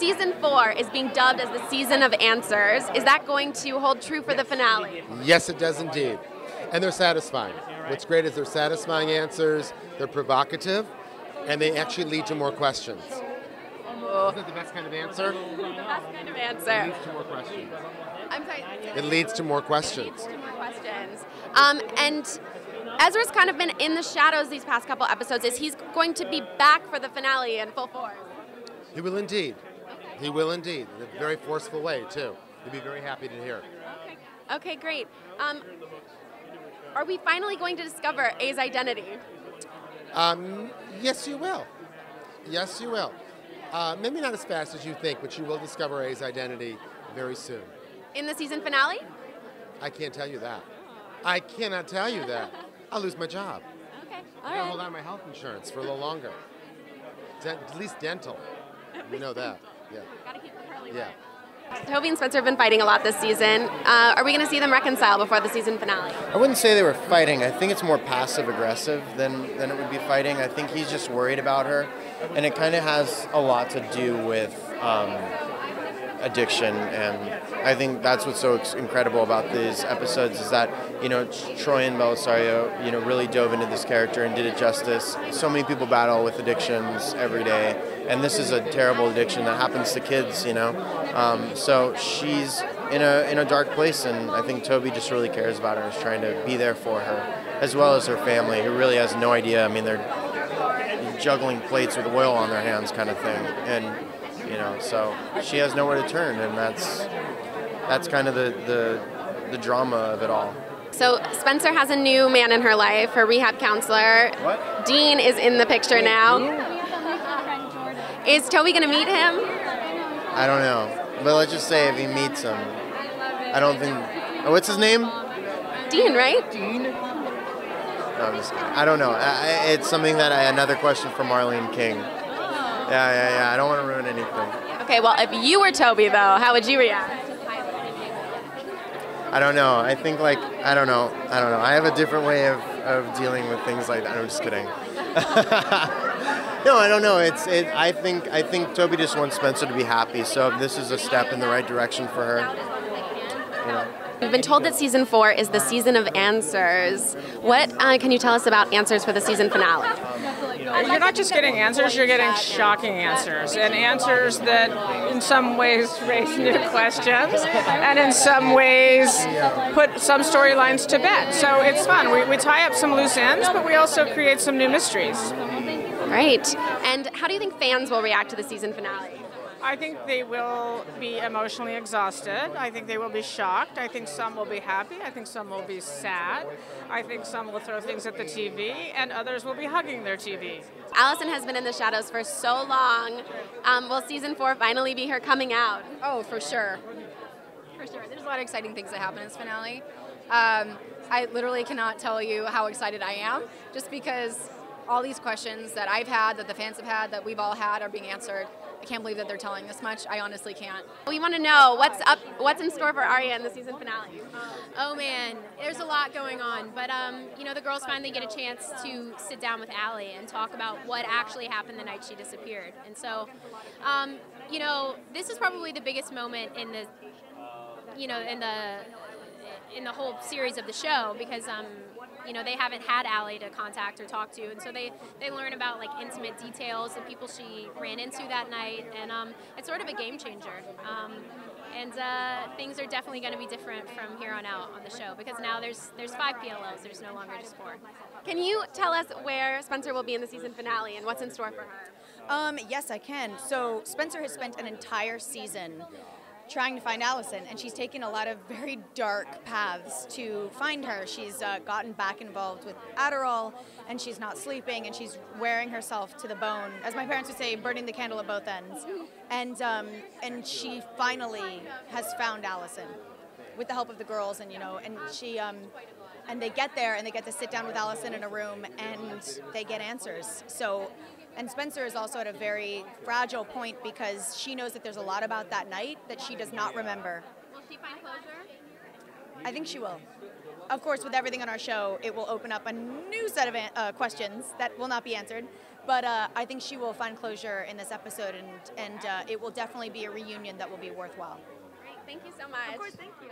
season 4 is being dubbed as the season of answers. Is that going to hold true for the finale? Yes, it does indeed. And they're satisfying. What's great is they're satisfying answers, they're provocative, and they actually lead to more questions. Isn't that the best kind of answer? The best kind of answer. It leads to more questions. I'm sorry. It leads to more questions. Leads to more questions. And Ezra's kind of been in the shadows these past couple episodes. Is he's going to be back for the finale in full force? He will indeed. He will indeed. In a very forceful way, too. You'll be very happy to hear. Okay, great. Are we finally going to discover A's identity? Yes, you will. Yes, you will. Maybe not as fast as you think, but you will discover A's identity very soon. In the season finale? I can't tell you that. I cannot tell you that. I'll lose my job. Okay, I all gotta right. hold on to my health insurance for a little longer. At least dental. You know that. Yeah. Gotta keep the curly Yeah. hair. Toby and Spencer have been fighting a lot this season. Are we going to see them reconcile before the season finale? I wouldn't say they were fighting. I think it's more passive-aggressive than it would be fighting. I think he's just worried about her, and it kind of has a lot to do with addiction, and I think that's what's so incredible about these episodes is that, you know, Troy and Belisario, you know, really dove into this character and did it justice. So many people battle with addictions every day, and this is a terrible addiction that happens to kids, you know. So she's in a dark place, and I think Toby just really cares about her and is trying to be there for her, as well as her family, who really has no idea. I mean, they're juggling plates with oil on their hands kind of thing, and you know, so she has nowhere to turn, and that's kind of the drama of it all. So Spencer has a new man in her life, her rehab counselor. What? Dean is in the picture now. Is Toby going to meet him? I don't know, but let's just say if he meets him, I don't think. Oh, what's his name? Dean, right? Dean. No, I'm just kidding. I don't know. It's something that another question for Marlene King. Yeah. I don't want to ruin anything. Okay, well, if you were Toby, though, how would you react? I don't know. I think I don't know. I have a different way of dealing with things like that. I'm just kidding. No, I don't know. I think Toby just wants Spencer to be happy. So if this is a step in the right direction for her, you know. We've been told that season 4 is the season of answers. What can you tell us about answers for the season finale? You're not just getting answers, you're getting shocking answers, and answers that in some ways raise new questions, and in some ways put some storylines to bed. So it's fun. We tie up some loose ends, but we also create some new mysteries. Great. And how do you think fans will react to the season finale? I think they will be emotionally exhausted. I think they will be shocked. I think some will be happy. I think some will be sad. I think some will throw things at the TV, and others will be hugging their TV. Allison has been in the shadows for so long. Will season 4 finally be her coming out? Oh, for sure. For sure. There's a lot of exciting things that happen in this finale. I literally cannot tell you how excited I am, just because all these questions that I've had, that the fans have had, that we've all had are being answered. I can't believe that they're telling this much. I honestly can't. We want to know what's in store for Arya in the season finale. Oh man, there's a lot going on, but you know, the girls finally get a chance to sit down with Allie and talk about what actually happened the night she disappeared. And so, you know, this is probably the biggest moment in the, you know, in the whole series of the show, because you know, they haven't had Allie to contact or talk to, and so they learn about like intimate details, the people she ran into that night, and it's sort of a game changer. And things are definitely going to be different from here on out on the show, because now there's 5 PLOs, there's no longer just 4. Can you tell us where Spencer will be in the season finale and what's in store for her? Yes, I can. So Spencer has spent an entire season trying to find Allison, and she's taken a lot of very dark paths to find her. She's gotten back involved with Adderall, and she's not sleeping, and she's wearing herself to the bone, as my parents would say, burning the candle at both ends. And she finally has found Allison with the help of the girls, and you know, and she and they get there and they get to sit down with Allison in a room, and they get answers. So. And Spencer is also at a very fragile point, because she knows that there's a lot about that night that she does not remember. Will she find closure? I think she will. of course, with everything on our show, it will open up a new set of questions that will not be answered. But I think she will find closure in this episode, and it will definitely be a reunion that will be worthwhile. Great. Thank you so much. Of course, thank you.